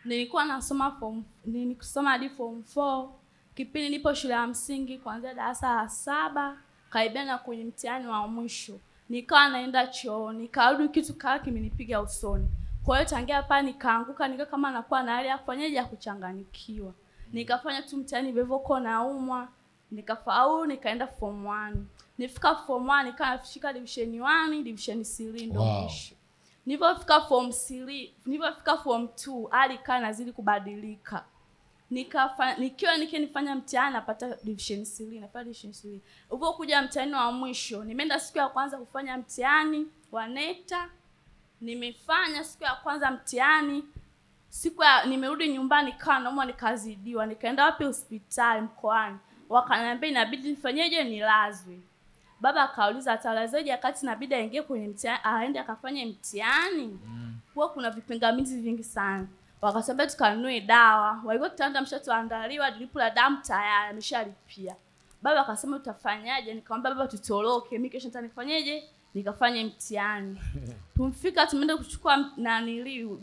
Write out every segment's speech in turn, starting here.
Nilikuwa nilisoma hadi form 4. Kipindi nipo shule ya msingi kuanzia darasa la 7 karibia na kwenye mtihani wa mwisho. Nikawa naenda choo, nikarudi kitu kama kimenipiga usoni. Kwa hiyo tangia pale nikaanguka, nika kama nakuwa na hali ya kufanyaje ya kuchanganyikiwa. Nikafanya tu mtihani vivyo naumwa, nikafaulu, nikaenda form 1. Nifika form 1 nikafika division 1, division 3 ndio mwisho. Nilipofika form 2 hali kana nazidi kubadilika. Nifanya mtihani napata division 3, napata division 3. Upo kuja mtihani wa mwisho, nimeenda siku ya kwanza kufanya mtihani wa NECTA. Nimefanya siku ya kwanza mtihani. Nimerudi nyumbani kana naumwa nikazidiwa. Nikaenda wapi? Hospitali mkoani. Wakaniambia inabidi nifanyeje, nilazwe. Baba akauliza atalazaje wakati inabidi aingie kwenye mtihani, aende akafanye mtihani. Kwa kuna vipingamizi vingi sana. Wakasema tukanunue dawa. Walikuwa tutaenda mshatoandaliwa dripu la damu tayari ameshalipia. Baba akasema utafanyaje? Nikamwambia baba tutoroke, mimi kesho nitafanyaje? Nikafanye mtihani. Tumfika tumeenda kuchukua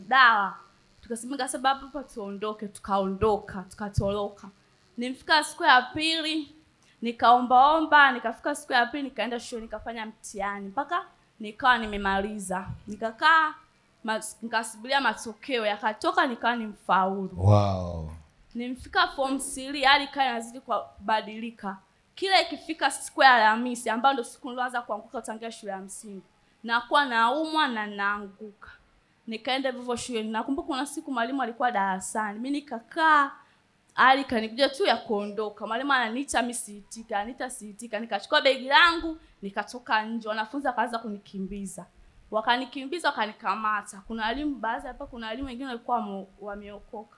dawa. Tukasema sababu hapa tuondoke, tukaondoka, tukatoroka. Nimfika siku ya pili, nikaomba, nikafika siku ya pili nikaenda shule nikafanya mtihani mpaka nikawa nimemaliza. Nikakaa nikasubiria matokeo yakatoka nikawa nimfaulu. Wow. Nimfika form 3 hali kana nazidi kubadilika. Kila ikifika siku ya Alhamisi ambayo ndio siku nilianza kuanguka tangia shule ya msingi. Nakuwa naumwa na naanguka. Nikaenda vivyo shule. Nakumbuka kuna siku mwalimu alikuwa darasani. Mimi nikakaa hali kanikuja tu ya kuondoka. Mwalimu ananiita mimi siitika. Nikachukua begi langu, nikatoka nje. Wanafunzi wakaanza kunikimbiza. Wakanikimbiza wakanikamata. Kuna walimu wengine walikuwa wameokoka.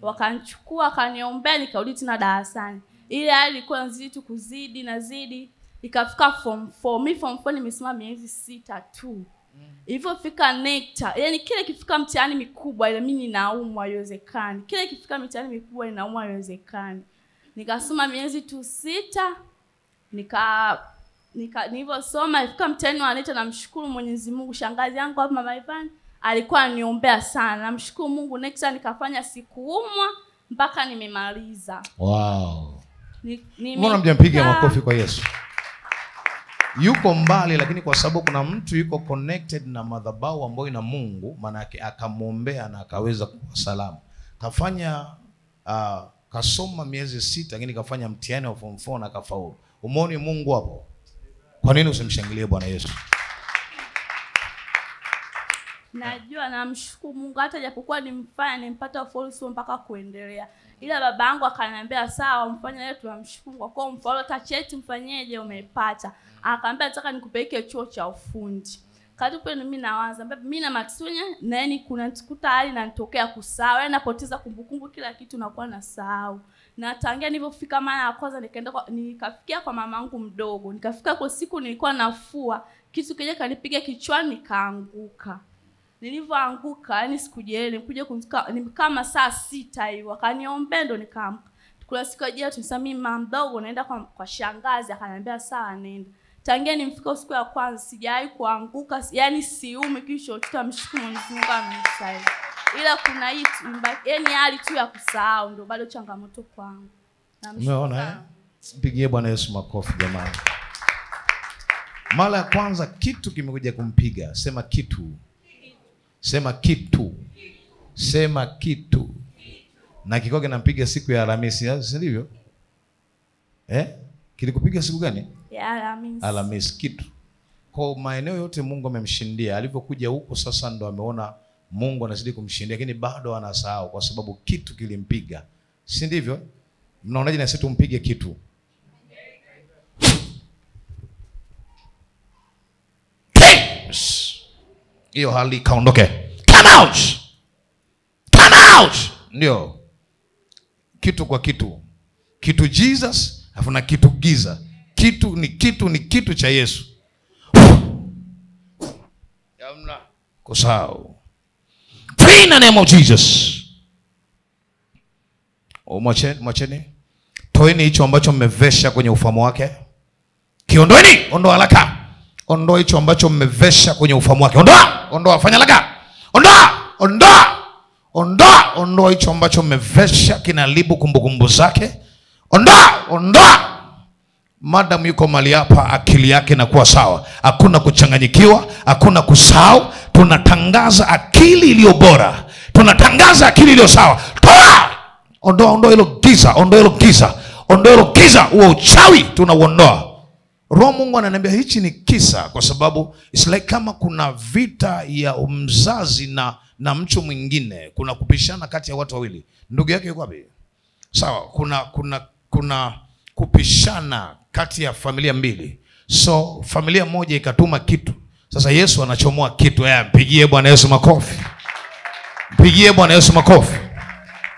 Wakanichukua, wakaniombea, nikarudi tena darasani. Ile hali ilikuwa inazidi tu kuzidi. Ikafika form 4. Mimi form 4 nimesoma miezi 6 tu. Ilipofika NECTA, yani kile kifika mtihani mikubwa ile mimi naumwa haiwezekani. Kile kifika mtihani mikubwa inaumwa haiwezekani. Nikasoma miezi tu 6. Nilivyosoma ifika mtihani wa NECTA, namshukuru Mwenyezi Mungu. Shangazi yangu hapa Mama Ivan alikuwa aniombea sana. Namshukuru Mungu NECTA nikafanya sikuumwa mpaka nimemaliza. Wow. Mbona mjampigia makofi kwa Yesu? Yuko mbali lakini kwa sababu kuna mtu yuko connected na madhabahu ambayo ina Mungu, maana yake akamwombea na akaweza kuwa salama. Kafanya kasoma miezi 6 lakini kafanya mtihani wa form 4 na kafaulu. Umeona Mungu hapo? Kwa nini usimshangilie Bwana Yesu? Najua namshukuru Mungu hata japokuwa nimpata ufaulu mpaka kuendelea. Ila babangu akaniambia sawa mfanye leo tunamshukuru kwa kuwa mfaulu hata cheti mfanyeje umepata. Akaniambia nataka nikupeleke chuo cha ufundi. Kati pale mimi nawaza mimi na Matsunya na yani kuna tukuta hali nanitokea kusahau, yani napoteza kumbukumbu kila kitu nakuwa nasahau. Na tangia nilipofika mara ya kwanza nikafikia kwa mamangu mdogo. Nikafika kwa siku nilikuwa nafua, kitu kile kanipiga kichwani nikaanguka. Nilivyoanguka yani sikujielewa, nikuja kama saa 6 hivi wakaniombea ndo nikaamka. Tukula siku ya tunasema mimi mama mdogo naenda kwa shangazi, akaniambia sawa nenda. Tangia nimfika siku ya kwanza sijawahi kuanguka, yani siumi kisho tutamshukuru Mwenyezi Mungu amenisaidie. Ila kuna hii yani hali tu ya kusahau ndo bado changamoto kwangu. Umeona Mpigie Bwana Yesu makofi jamani. Mara ya kwanza kitu kimekuja kumpiga, sema kitu. Sema kitu. Sema kitu. Na kiko kinampiga siku ya Alhamisi, si ndivyo? Kilikupiga siku gani? Ya Alhamisi. Alhamisi kitu. Kwa maeneo yote Mungu amemshindia. Alipokuja huko sasa ndo ameona Mungu anazidi kumshindia, lakini bado anasahau kwa sababu kitu kilimpiga. Si ndivyo? Mnaonaje na sisi tumpige kitu? Hiyo hali kaondoke. Come out. Come out. Ndio. Kitu kwa kitu. Kitu Jesus, afu na kitu giza. Kitu ni kitu cha Yesu. Yamna kusahau. In the name of Jesus. Mwacheni. Toeni hicho ambacho mmevesha kwenye ufahamu wake. Kiondoeni, ondoa haraka. Ondoa hicho ambacho mmevesha kwenye ufahamu wake. Ondoa, fanya haraka. Ondoa hicho ambacho umevesha kinaharibu kumbukumbu zake. Ondoa. Madam yuko mali hapa, akili yake inakuwa sawa. Hakuna kuchanganyikiwa, hakuna kusahau. Tunatangaza akili iliyo bora. Tunatangaza akili iliyo sawa. Toa! Ondoa hilo giza, ondoa hilo giza, huo uchawi tunauondoa. Roho Mungu ananiambia hichi ni kisa, kwa sababu it's like kama kuna vita ya mzazi na mtu mwingine, kuna kupishana kati ya watu wawili. Ndugu yake yuko wapi? Sawa, kuna kupishana kati ya familia mbili. So familia moja ikatuma kitu. Sasa Yesu anachomoa kitu. Mpigie Bwana Yesu makofi. Mpigie Bwana Yesu makofi.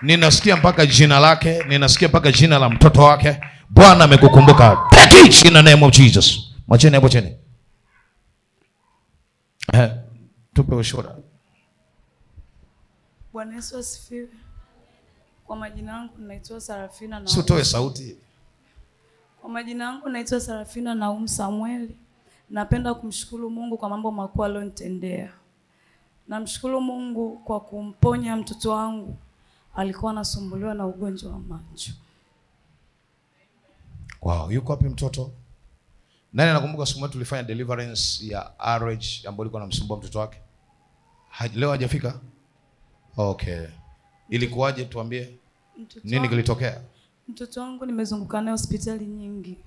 Ninasikia mpaka jina lake, ninasikia mpaka jina la mtoto wake. Bwana amekukumbuka. Take it in the name of Jesus. Mwacheni hapo chini. Tupe ushuhuda. Bwana Yesu asifiwe. Kwa majina yangu naitwa Sarafina na Utoe sauti. Kwa majina yangu naitwa Sarafina na Samueli. Napenda kumshukuru Mungu kwa mambo makuu aliyonitendea. Namshukuru Mungu kwa kumponya mtoto wangu. Alikuwa anasumbuliwa na ugonjwa wa macho. Wow, yuko wapi mtoto? Nani anakumbuka siku moja tulifanya deliverance ya RH ambayo ilikuwa inamsumbua mtoto wake? Leo hajafika? Okay. Ilikuwaje, tuambie? Nini kilitokea? Mtoto wangu nimezunguka naye hospitali nyingi.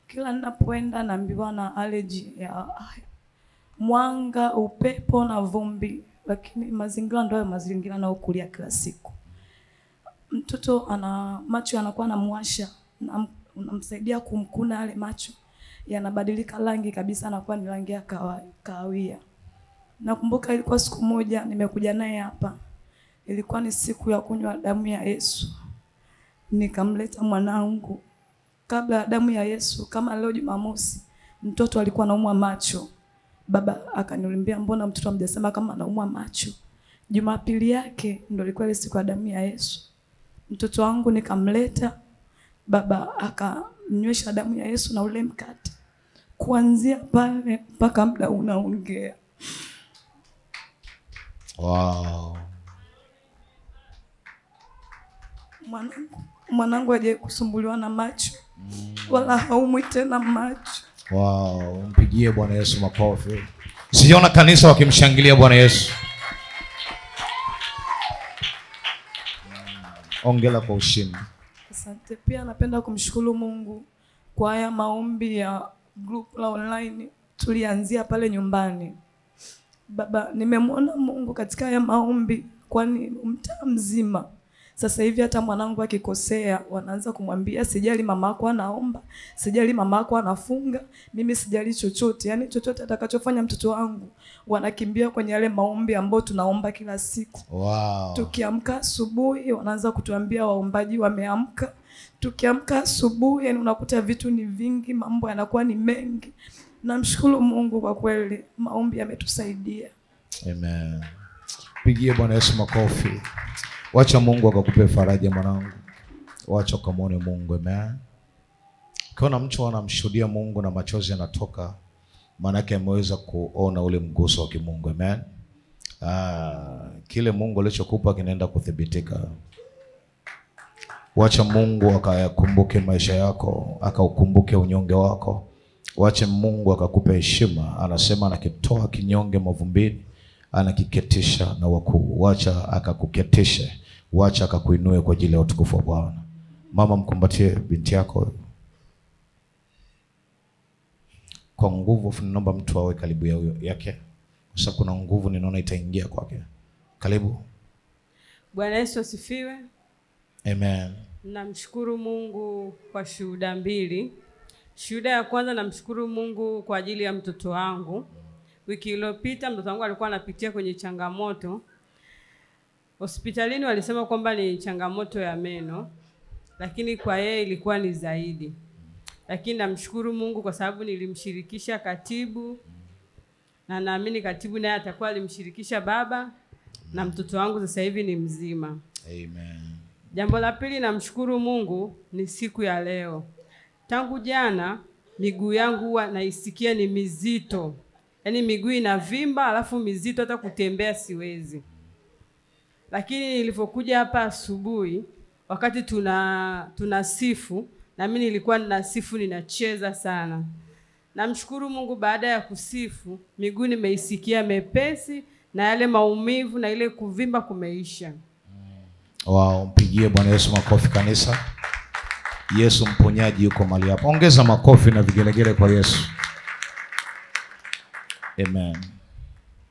Kila ninapoenda naambiwa na allergy ya mwanga, upepo na vumbi, lakini mazingira ndio mazingira na ukulia kila siku. Mtoto ana macho yanakuwa yanamwasha, na unamsaidia kumkuna yale macho, yanabadilika rangi kabisa, anakuwa ni rangi ya kahawia. Nakumbuka ilikuwa siku moja nimekuja naye hapa. Ilikuwa ni siku ya kunywa damu ya Yesu. Nikamleta mwanangu. Kabla ya damu ya Yesu, kama leo Jumamosi, mtoto alikuwa anaumwa macho. Baba akaniambia, mbona mtoto hamjasema kama anaumwa macho? Jumapili yake ndio ilikuwa ile siku ya damu ya Yesu. Mtoto wangu nikamleta, baba akanywesha damu ya Yesu na ule mkate. Kuanzia pale mpaka muda unaongea. Wow. Mwanangu hajawahi kusumbuliwa na macho. Wala haumwi tena macho. Wow, mpigie Bwana Yesu makofi. Sijaona kanisa wakimshangilia Bwana Yesu. Ongela kwa ushindi. Asante. Pia napenda kumshukuru Mungu kwa haya maombi ya group la online tulianzia pale nyumbani. Baba, nimemwona Mungu katika haya maombi, kwani mtaa mzima sasa hivi hata mwanangu akikosea wanaanza kumwambia sijali mamako anaomba, sijali mamako anafunga, mimi sijali chochote. Yaani chochote atakachofanya mtoto wangu wanakimbia kwenye yale maombi ambayo tunaomba kila siku. Wow. Tukiamka asubuhi wanaanza kutuambia waombaji wameamka. Tukiamka asubuhi yani unakuta vitu ni vingi, mambo yanakuwa ni mengi. Namshukuru Mungu kwa kweli, maombi yametusaidia. Amen. Pigie Bwana Yesu makofi. Wacha Mungu akakupe faraja mwanangu. Wacha ukamwone Mungu. Amen. Kuna mtu anamshuhudia Mungu na machozi yanatoka, maana yake ameweza kuona ule mguso wa kimungu. Amen. Kile Mungu alichokupa kinaenda kuthibitika. Wacha Mungu akayakumbuke maisha yako, akaukumbuke unyonge wako. Wacha Mungu akakupe heshima. Anasema anakitoa kinyonge mavumbini, anakiketisha na wakuu. Wacha akakuketishe, wacha akakuinue kwa ajili ya utukufu wa Bwana. Mama, mkumbatie binti yako kwa nguvu. Ninaomba mtu awe karibu yake, kwa sababu kuna nguvu ninaona itaingia kwake. Karibu. Bwana Yesu asifiwe. Amen. Namshukuru Mungu kwa shuhuda mbili. Shuhuda ya kwanza, namshukuru Mungu kwa ajili ya mtoto wangu. Wiki iliyopita mtoto wangu alikuwa anapitia kwenye changamoto. Hospitalini walisema kwamba ni changamoto ya meno, lakini kwa yeye ilikuwa ni zaidi. Lakini namshukuru Mungu kwa sababu nilimshirikisha katibu, na naamini katibu naye atakuwa alimshirikisha baba, na mtoto wangu sasa hivi ni mzima. Amen. Jambo la pili, namshukuru Mungu ni siku ya leo. Tangu jana miguu yangu huwa naisikia ni mizito. Yaani miguu inavimba alafu mizito, hata kutembea siwezi. Lakini nilipokuja hapa asubuhi wakati tunasifu, na mimi nilikuwa ninasifu, ninacheza sana. Namshukuru Mungu, baada ya kusifu miguu nimeisikia mepesi na yale maumivu na ile kuvimba kumeisha. Wow, mpigie Bwana Yesu makofi kanisa. Yesu mponyaji yuko mahali hapa. Ongeza makofi na vigelegele kwa Yesu. Amen.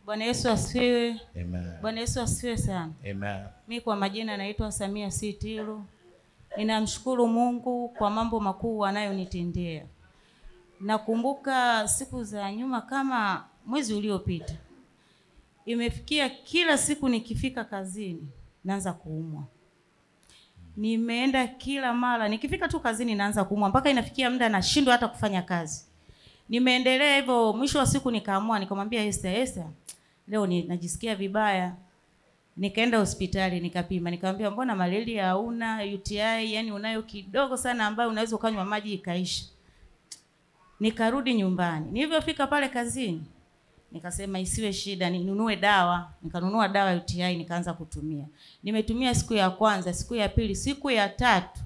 Bwana Yesu asifiwe. Amen. Bwana Yesu asifiwe sana. Amen. Mimi kwa majina naitwa Samia Sitiru. Ninamshukuru Mungu kwa mambo makuu anayonitendea. Nakumbuka siku za nyuma kama mwezi uliopita, imefikia kila siku nikifika kazini naanza kuumwa. Nimeenda kila mara nikifika tu kazini naanza kuumwa mpaka inafikia muda nashindwa hata kufanya kazi. Nimeendelea hivyo, mwisho wa siku nikaamua, nikamwambia Esther, leo najisikia vibaya. Nikaenda hospitali nikapima, nikamwambia mbona malaria hauna, UTI yani unayo kidogo sana ambayo unaweza ukanywa maji ikaisha. Nikarudi nyumbani. Nilipofika pale kazini nikasema isiwe shida, ninunue dawa. Nikanunua dawa ya UTI nikaanza kutumia. Nimetumia siku ya kwanza, siku ya pili, siku ya tatu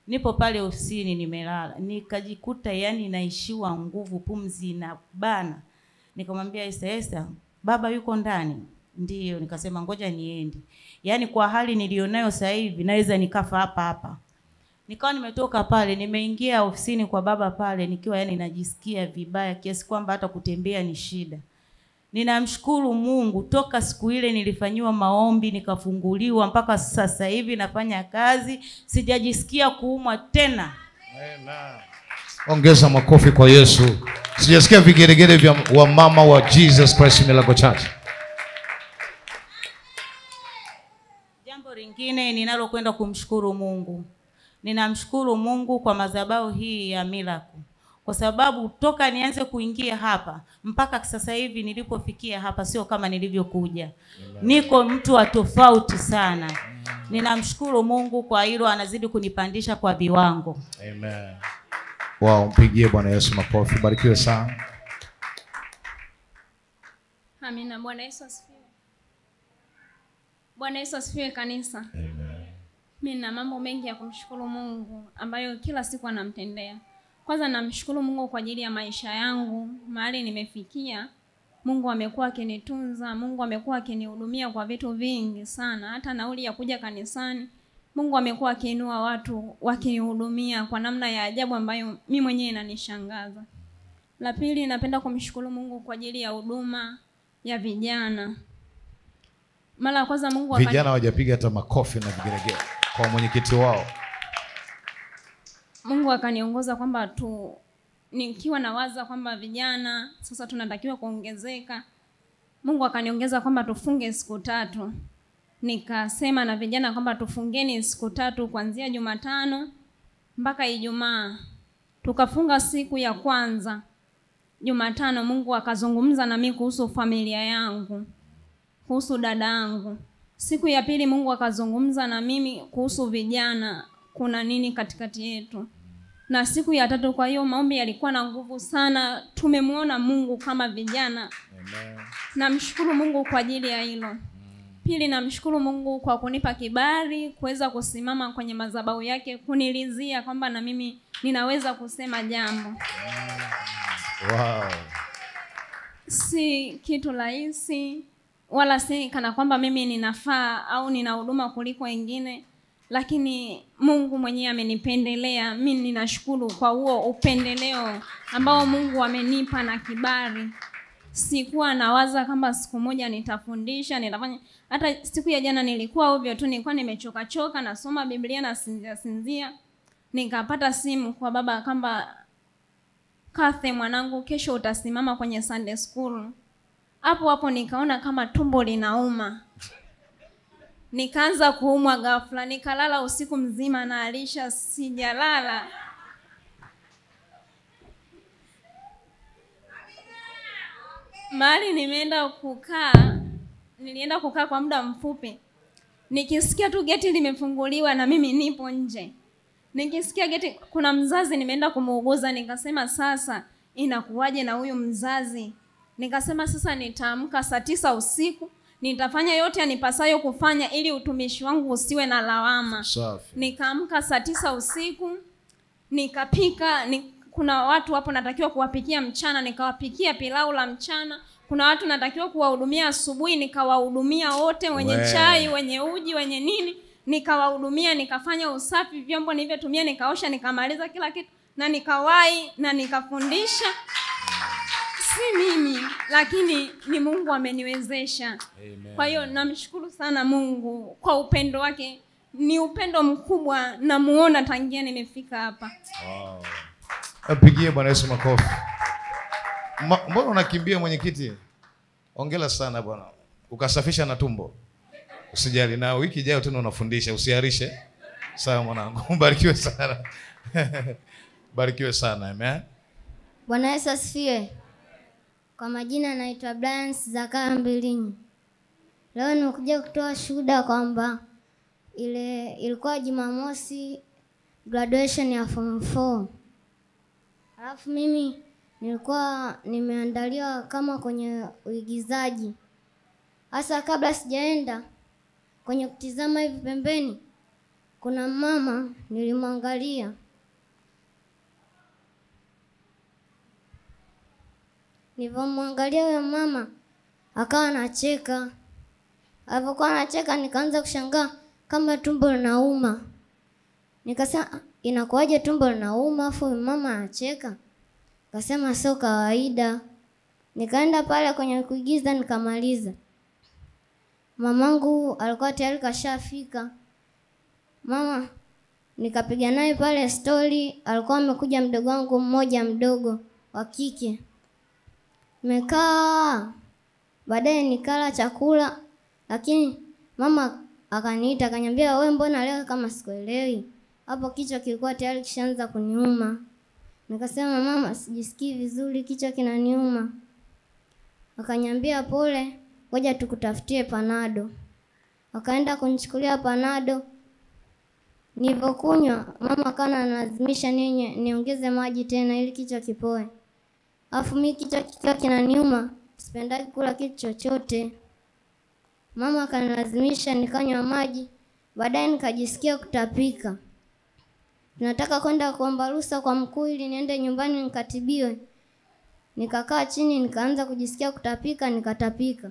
nipo pale ofisini nimelala. Nikajikuta yani naishiwa nguvu, pumzi na bana. Nikamwambia Esther, baba yuko ndani? Ndiyo. Nikasema ngoja niende. Yani kwa hali nilionayo sasa hivi naweza nikafa hapa hapa. Nikawa nimetoka pale, nimeingia ofisini kwa baba pale nikiwa yani najisikia vibaya kiasi kwamba hata kutembea ni shida. Ninamshukuru Mungu, toka siku ile nilifanywa maombi nikafunguliwa mpaka sasa hivi nafanya kazi, sijajisikia kuumwa tena. Amen. Ongeza makofi kwa Yesu. Sijasikia vigeregere vya wa mama wa Jesus Christ Miracle Church. Jambo lingine ninalokwenda kumshukuru Mungu. Ninamshukuru Mungu kwa madhabahu hii ya Miracle. Kwa sababu toka nianze kuingia hapa mpaka sasa hivi nilipofikia hapa sio kama nilivyokuja. Niko mtu wa tofauti sana. Ninamshukuru Mungu kwa hilo, anazidi kunipandisha kwa viwango. Amen. Wow, mpigie Bwana Yesu makofi. Barikiwe sana. Amina. Bwana Yesu asifiwe. Bwana Yesu asifiwe kanisa. Amen. Mimi na mambo mengi ya kumshukuru Mungu ambayo kila siku anamtendea. Kwanza namshukuru Mungu kwa ajili ya maisha yangu, mahali nimefikia. Mungu amekuwa akinitunza, Mungu amekuwa akinihudumia kwa vitu vingi sana. Hata nauli ya kuja kanisani, Mungu amekuwa akiinua watu wakinihudumia kwa namna ya ajabu ambayo mimi mwenyewe inanishangaza. La pili, napenda kumshukuru Mungu kwa ajili ya huduma ya vijana. Mara kwanza Mungu vijana hawajapiga hata makofi na vigelegele kwa mwenyekiti wao. Mungu akaniongoza kwamba nikiwa nawaza kwamba vijana sasa tunatakiwa kuongezeka. Mungu akaniongeza kwamba tufunge siku 3. Nikasema na vijana kwamba tufungeni siku 3 kuanzia Jumatano mpaka Ijumaa. Tukafunga siku ya kwanza Jumatano, Mungu akazungumza na mimi kuhusu familia yangu, kuhusu dada yangu. Siku ya pili Mungu akazungumza na mimi kuhusu vijana, kuna nini katikati yetu. Na siku ya 3, kwa hiyo maombi yalikuwa na nguvu sana. Tumemuona Mungu kama vijana. Amen. Namshukuru Mungu kwa ajili ya hilo. Pili, namshukuru Mungu kwa kunipa kibali kuweza kusimama kwenye madhabahu yake, kunilizia kwamba na mimi ninaweza kusema jambo. Wow. Si kitu rahisi wala si kana kwamba mimi ninafaa au nina huduma kuliko wengine, lakini Mungu mwenyewe amenipendelea. Mimi ninashukuru kwa huo upendeleo ambao Mungu amenipa na kibali. Sikuwa nawaza kama siku moja nitafundisha, nitafanya. Hata siku ya jana nilikuwa ovyo tu, nilikuwa nimechoka nasoma Biblia na sinzia. Nikapata simu kwa baba kwamba Kathe mwanangu, kesho utasimama kwenye Sunday school. Hapo nikaona kama tumbo linauma. Nikaanza kuumwa ghafla, nikalala usiku mzima na alisha sijalala. Mahali nilienda kukaa kwa muda mfupi. Nikisikia tu geti limefunguliwa na mimi nipo nje. Nikisikia geti, kuna mzazi nimeenda kumuuguza, nikasema sasa inakuwaje na huyu mzazi? Nikasema sasa nitaamka saa 9 usiku, nitafanya yote yanipasayo kufanya ili utumishi wangu usiwe na lawama. Safi. Nikaamka saa 9 usiku, nikapika. Kuna watu hapo natakiwa kuwapikia mchana, nikawapikia pilau la mchana. Kuna watu natakiwa kuwahudumia asubuhi, nikawahudumia wote, wenye chai, wenye uji, wenye nini, nikawahudumia. Nikafanya usafi, vyombo nilivyotumia nikaosha, nikamaliza kila kitu, na nikawai na nikafundisha. Si mimi, lakini ni Mungu ameniwezesha. Amen. Kwa hiyo namshukuru sana Mungu kwa upendo wake. Ni upendo mkubwa, namuona tangia nimefika hapa. Wow. Apigie Bwana Yesu makofi. Mbona unakimbia mwenyekiti? Hongera sana bwana. Ukasafisha na tumbo. Usijali, na wiki ijayo tena unafundisha, usiharishe. Sawa mwanangu. Barikiwe sana. Barikiwe sana. Amen. Bwana Yesu asifiwe. Kwa majina naitwa Brian Zakaria Mbilinyi. Leo nimekuja kutoa shuhuda kwamba ilikuwa Jumamosi graduation ya form 4. Alafu mimi nilikuwa nimeandaliwa kama kwenye uigizaji. Hasa kabla sijaenda kwenye kutizama hivi pembeni, kuna mama nilimwangalia. Nilipomwangalia huyo mama akawa anacheka. Alipokuwa anacheka nikaanza kushangaa kama tumbo linauma. Nikasema inakuwaje tumbo linauma afu mama anacheka? Akasema sio kawaida. Nikaenda pale kwenye kuigiza nikamaliza. Mamangu alikuwa tayari kashafika. Mama nikapiga naye pale story, alikuwa amekuja mdogo wangu mmoja mdogo wa kike. Nimekaa, baadaye nikala chakula, lakini mama akaniita akaniambia, wewe mbona leo kama sikuelewi? Hapo kichwa kilikuwa tayari kishaanza kuniuma. Nikasema mama, sijisikii vizuri, kichwa kinaniuma. Akaniambia pole, ngoja tukutafutie panado. Akaenda kunichukulia panado. Nilipokunywa mama kana analazimisha niongeze maji tena ili kichwa kipoe. Alafu mimi kichwa kikiwa kinaniuma, sipendagi kula kitu chochote. Mama akanilazimisha nikanywa maji, baadaye nikajisikia kutapika. Nataka kwenda kuomba ruhusa kwa mkuu ili niende nyumbani nikatibiwe. Nikakaa chini nikaanza kujisikia kutapika, nikatapika.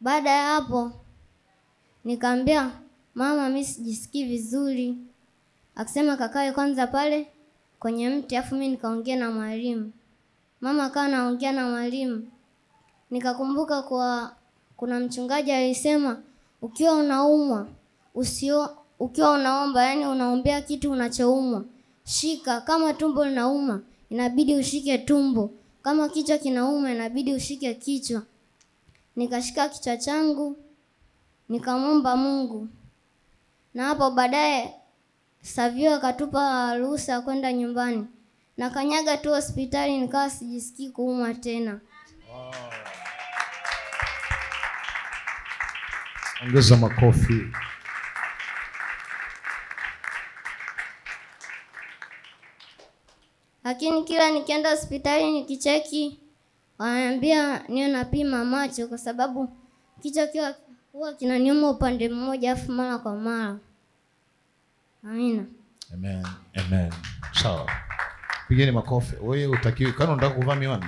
Baada ya hapo nikamwambia mama, mimi sijisikii vizuri. Akasema kakae kwanza pale kwenye mti, afu mimi nikaongea na mwalimu. Mama akawa anaongea na mwalimu. Nikakumbuka kuna mchungaji alisema ukiwa unaumwa ukiwa unaomba, yani unaombea kitu unachoumwa, shika. Kama tumbo linauma inabidi ushike tumbo, kama kichwa kinauma inabidi ushike kichwa. Nikashika kichwa changu nikamwomba Mungu, na hapo baadaye Savio akatupa ruhusa kwenda nyumbani. Na kanyaga tu hospitali nikawa sijisikii kuumwa tena. Wow. Ongeza makofi. Lakini kila nikienda hospitali nikicheki, wananiambia niwe napima macho kwa sababu kichwa huwa kinaniuma upande mmoja afu mara kwa mara. Amina. Amen. Amen. Sawa. Pigeni makofi. Wewe utakiwi kana unataka kuvaa miwani?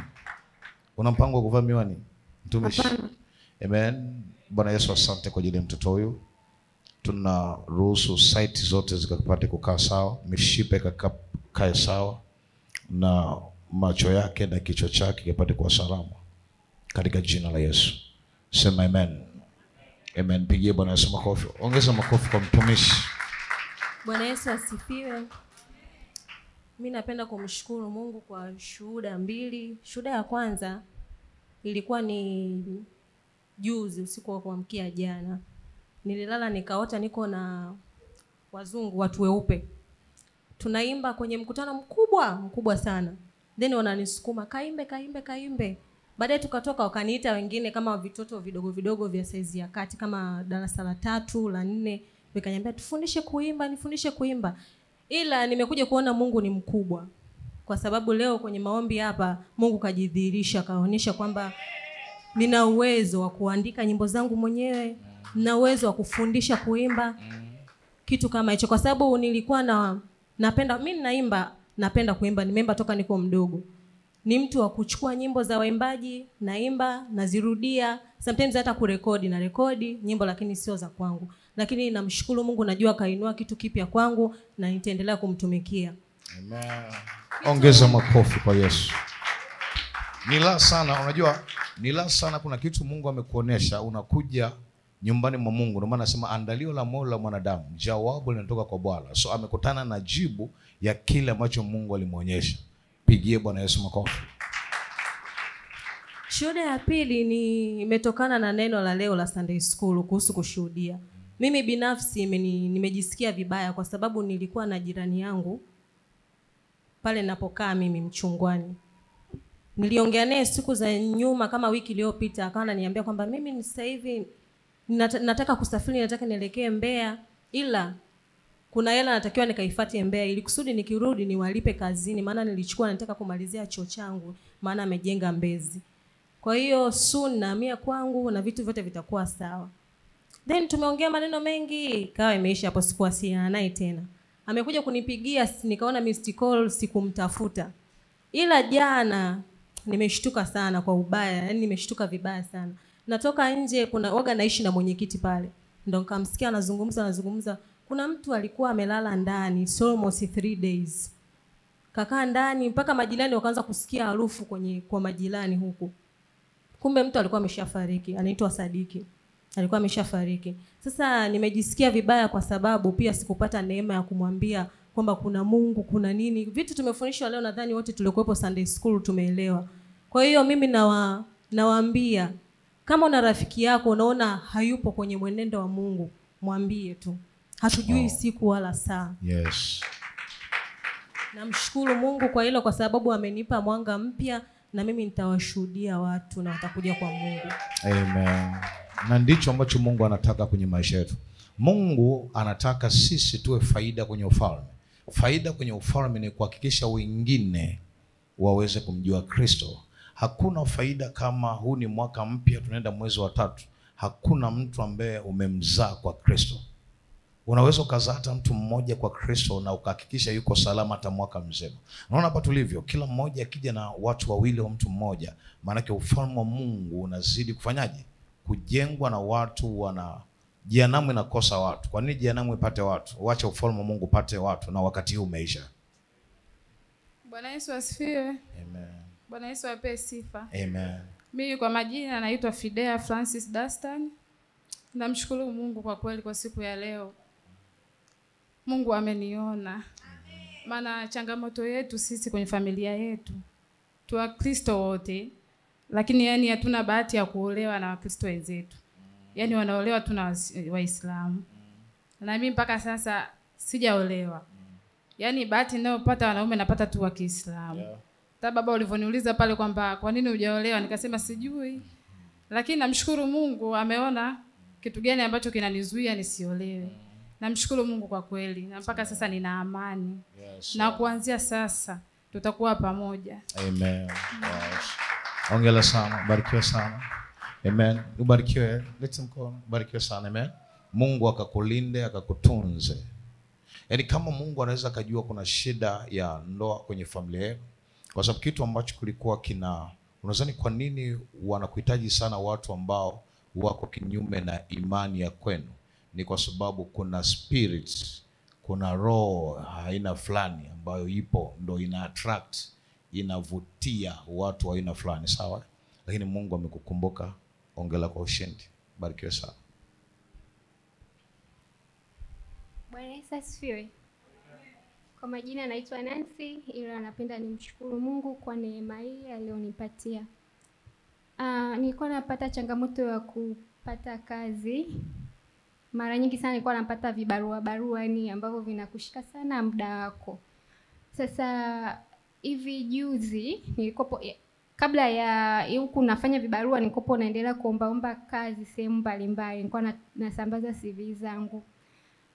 Una mpango wa kuvaa miwani? Mtumishi. Amen. Bwana Yesu asante kwa ajili ya mtoto huyu. Tunaruhusu site zote zikapate kukaa sawa, mishipa ikakae sawa, na macho yake na kichwa chake kipate kuwa salama. Katika jina la Yesu. Sema amen. Amen. Pigie Bwana Yesu makofi. Ongeza makofi kwa mtumishi. Bwana Yesu asifiwe. Mimi napenda kumshukuru Mungu kwa shuhuda mbili. Shuhuda ya kwanza ilikuwa ni juzi usiku wa kuamkia jana. Nililala nikaota niko na wazungu, watu weupe. Tunaimba kwenye mkutano mkubwa sana. Then wananisukuma, kaimbe. Baadaye tukatoka wakaniita wengine kama vitoto vidogo vya size ya kati kama darasa la 3, la 4. Wakaniambia nifundishe kuimba. Ila nimekuja kuona Mungu ni mkubwa. Kwa sababu leo kwenye maombi hapa Mungu kajidhihirisha, kaonyesha kwamba nina uwezo wa kuandika nyimbo zangu mwenyewe, nina uwezo wa kufundisha kuimba, kitu kama hicho. Kwa sababu nilikuwa napenda, mimi napenda kuimba, nimeimba toka niko mdogo. Ni mtu wa kuchukua nyimbo za waimbaji, naimba, nazirudia, sometimes hata kurekodi na rekodi nyimbo, lakini sio za kwangu. Lakini namshukuru Mungu, najua kainua kitu kipya kwangu na nitaendelea kumtumikia. Amen. Ongeza makofi kwa Yesu. Nila sana, unajua nila sana, kuna kitu Mungu amekuonesha, unakuja nyumbani mwa Mungu. Ndio maana nasema andalio la moyo la mwanadamu, jawabu linatoka kwa Bwana. So amekutana na jibu ya kile ambacho Mungu alimuonyesha. Pigie Bwana Yesu makofi. Shuhuda ya pili ni imetokana na neno la leo la Sunday School kuhusu kushuhudia. Mimi binafsi nimejisikia vibaya kwa sababu nilikuwa na jirani yangu pale ninapokaa mimi Mchungwani. Niliongea naye siku za nyuma kama wiki iliyopita, akawa ananiambia kwamba mimi sasa hivi nataka kusafiri, nataka nielekee Mbeya, ila kuna hela natakiwa nikaifuate Mbeya ili kusudi nikirudi niwalipe kazini, maana nilichukua nataka kumalizia chuo changu, maana amejenga Mbezi. Kwa hiyo soon nahamia kwangu na vitu vyote vitakuwa sawa. Then tumeongea maneno mengi, kawa imeisha hapo, sikuwasiliana naye tena. Amekuja kunipigia, nikaona missed call, sikumtafuta. Ila jana nimeshtuka sana kwa ubaya, yani nimeshtuka vibaya sana. Natoka nje, kuna waga naishi na mwenyekiti pale. Ndio nikamsikia anazungumza. Kuna mtu alikuwa amelala ndani almost 3 days. Kakaa ndani mpaka majirani wakaanza kusikia harufu kwa majirani huku. Kumbe mtu alikuwa ameshafariki, anaitwa Sadiki. Alikuwa ameshafariki. Sasa nimejisikia vibaya kwa sababu pia sikupata neema ya kumwambia kwamba kuna Mungu, kuna nini. Vitu tumefundishwa leo, nadhani wote tuliokuepo Sunday School tumeelewa. Kwa hiyo mimi nawaambia, kama una rafiki yako unaona hayupo kwenye mwenendo wa Mungu, mwambie tu. Hatujui siku wala saa. Yes. Namshukuru Mungu kwa hilo, kwa sababu amenipa mwanga mpya na mimi nitawashuhudia watu na watakuja kwa Mungu. Amen. Na ndicho ambacho Mungu anataka kwenye maisha yetu. Mungu anataka sisi tuwe faida kwenye ufalme. Faida kwenye ufalme ni kuhakikisha wengine waweze kumjua Kristo. Hakuna faida kama huu ni mwaka mpya, tunaenda mwezi wa 3. Hakuna mtu ambaye umemzaa kwa Kristo. Unaweza ukazaa hata mtu mmoja kwa Kristo na ukahakikisha yuko salama hata mwaka mzima. Unaona hapa tulivyo, kila mmoja akija na watu wawili au mtu mmoja, maana yake ufalme wa Mungu unazidi kufanyaje? Kujengwa na watu jehanamu inakosa watu. Kwa nini jehanamu ipate watu? Wacha ufalme wa Mungu upate watu, na wakati huu umeisha. Bwana Yesu asifiwe. Amen. Bwana Yesu ape sifa. Amen. Mimi kwa majina naitwa Fidea Francis Dastan. Namshukuru Mungu kwa kweli kwa siku ya leo. Mungu ameniona. Maana changamoto yetu sisi kwenye familia yetu, tu Wakristo wote, lakini yani hatuna bahati ya kuolewa na Wakristo wenzetu. Yani wanaolewa tu na Waislamu. Na mimi mpaka sasa sijaolewa. Yani bahati ninayopata wanaume napata tu wa Kiislamu. Yeah. Hata baba ulivyoniuliza pale kwamba kwa nini hujaolewa, nikasema sijui. Lakini namshukuru Mungu ameona kitu gani ambacho kinanizuia nisiolewe. Namshukuru Mungu kwa kweli, na mpaka sasa nina amani. Yes, na kuanzia sasa tutakuwa pamoja. Amen. Yes. Hongera sana, barikiwa sana. Amen. Ubarikiwe, leta mkono. Barikiwa sana. Amen. Mungu akakulinde, akakutunze. Yaani kama Mungu anaweza kujua kuna shida ya ndoa kwenye familia yako, kwa sababu kitu ambacho kulikuwa unadhani kwa nini wanakuhitaji sana watu ambao wako kinyume na imani ya kwenu? Ni kwa sababu kuna spirits, kuna roho aina fulani ambayo ipo ndo ina attract, inavutia watu wa aina fulani, sawa? Lakini Mungu amekukumbuka, ongela kwa ushindi. Barikiwe sana. Bwana Yesu asifiwe. Kwa majina naitwa Nancy, ila napenda nimshukuru Mungu kwa neema hii aliyonipatia. Nilikuwa napata changamoto ya kupata kazi. Mara nyingi sana nilikuwa napata vibarua yani ambavyo vinakushika sana muda wako. Sasa hivi juzi nilikopo, kabla ya huku nafanya vibarua, nilikopo naendelea kuombaomba kazi sehemu mbalimbali. Nilikuwa nasambaza CV zangu.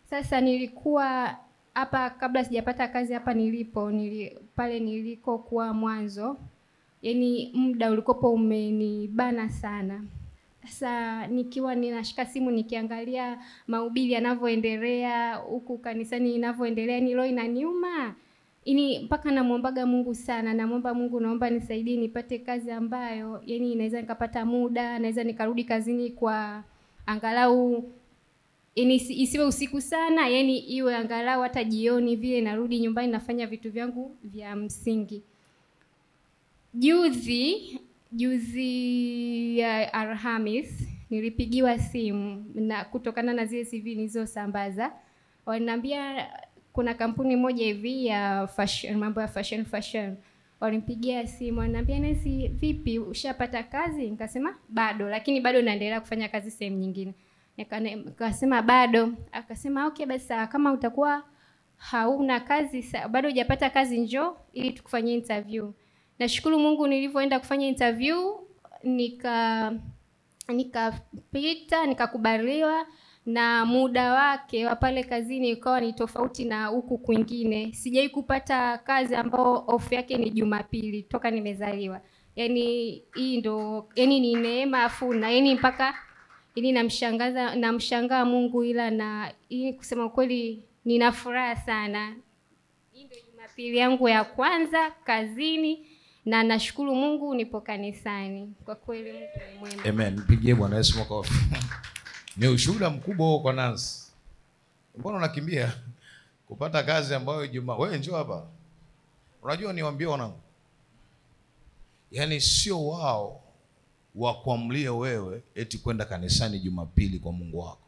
Sasa nilikuwa hapa, kabla sijapata kazi hapa pale nilikokuwa mwanzo, yaani muda ulikopo umenibana sana. Sasa nikiwa ninashika simu nikiangalia mahubiri yanavyoendelea huku kanisani inavyoendelea, ni roho inaniuma. Ini mpaka namuombaga Mungu sana, namuomba Mungu, naomba nisaidie nipate kazi ambayo yaani naweza nikapata muda, naweza nikarudi kazini kwa angalau yaani isiwe usiku sana, yaani iwe angalau hata jioni vile narudi nyumbani nafanya vitu vyangu vya msingi. Juzi ya Alhamis nilipigiwa simu na kutokana na zile CV nilizosambaza. Wananiambia kuna kampuni moja hivi ya fashion, mambo ya fashion. Walinipigia simu wananiambia, Nancy vipi ushapata kazi? Nikasema bado, lakini bado naendelea kufanya kazi sehemu nyingine. Nikasema bado. Akasema okay basi kama utakuwa hauna kazi bado hujapata kazi njoo ili tukufanyie interview. Nashukuru Mungu nilivyoenda kufanya interview nikapita nikakubaliwa, na muda wake wa pale kazini ukawa ni tofauti na huku kwingine. Sijai kupata kazi ambao off yake ni Jumapili toka nimezaliwa. Yaani hii ndo yaani ni neema afu na yaani mpaka yaani namshangaa Mungu, ila na hii kusema kweli nina furaha sana. Hii ndio Jumapili yangu ya kwanza kazini na nashukuru Mungu nipo kanisani. Kwa kweli Mungu ni mwema. Amen. Mpigie Bwana Yesu makofi. Ni ushuhuda mkubwa kwa Nancy. Mbona unakimbia kupata kazi ambayo wewe njoo hapa. Unajua niwaambie wanangu, yaani sio wao wa kuamlia wewe eti kwenda kanisani Jumapili kwa Mungu wako.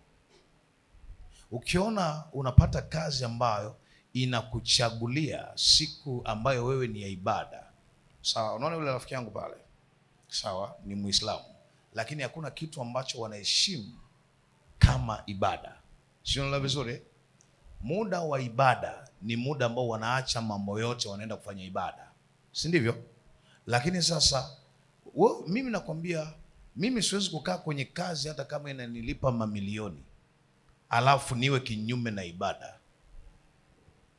Ukiona unapata kazi ambayo inakuchagulia siku ambayo wewe ni ya ibada. Sawa, unaona yule rafiki yangu pale. Sawa, ni Muislamu, lakini hakuna kitu ambacho wanaheshimu kama ibada. Sio la vizuri? Muda wa ibada ni muda ambao wanaacha mambo yote wanaenda kufanya ibada. Si ndivyo? Lakini sasa mimi nakwambia, mimi siwezi kukaa kwenye kazi hata kama inanilipa mamilioni alafu niwe kinyume na ibada.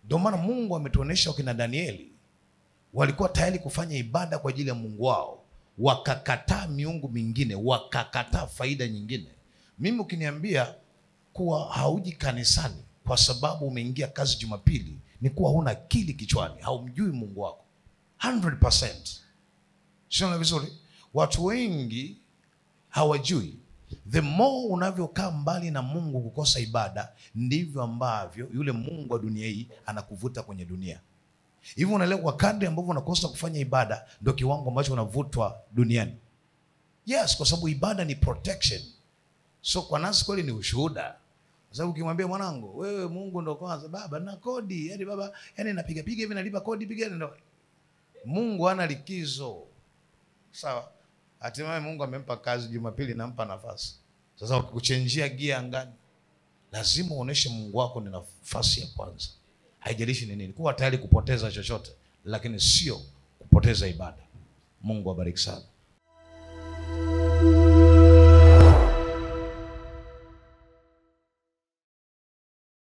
Ndio maana Mungu ametuonesha wakina Danieli walikuwa tayari kufanya ibada kwa ajili ya Mungu wao, wakakataa miungu mingine, wakakataa faida nyingine. Mimi ukiniambia kuwa hauji kanisani kwa sababu umeingia kazi Jumapili, ni kuwa huna akili kichwani, haumjui Mungu wako 100%. Sio vizuri? Watu wengi hawajui. The more unavyokaa mbali na Mungu kukosa ibada, ndivyo ambavyo yule Mungu wa dunia hii anakuvuta kwenye dunia. Hivyo unaelewa, kwa kadri ambavyo unakosa kufanya ibada ndio kiwango ambacho unavutwa duniani. Yes, kwa sababu ibada ni protection. So kwa nasi kweli ni ushuhuda. Kwa sababu ukimwambia mwanangu, wewe Mungu ndio kwanza, baba na kodi, yaani baba, yaani napiga hivi nalipa kodi piga ndio. Mungu hana likizo. Sawa? Hatimaye Mungu amempa kazi Jumapili, nampa nafasi. Sasa ukikuchenjia gia angani, lazima uoneshe Mungu wako ni nafasi ya kwanza. Haijalishi ni nini. Kuwa tayari kupoteza chochote, lakini sio kupoteza ibada. Mungu abariki sana.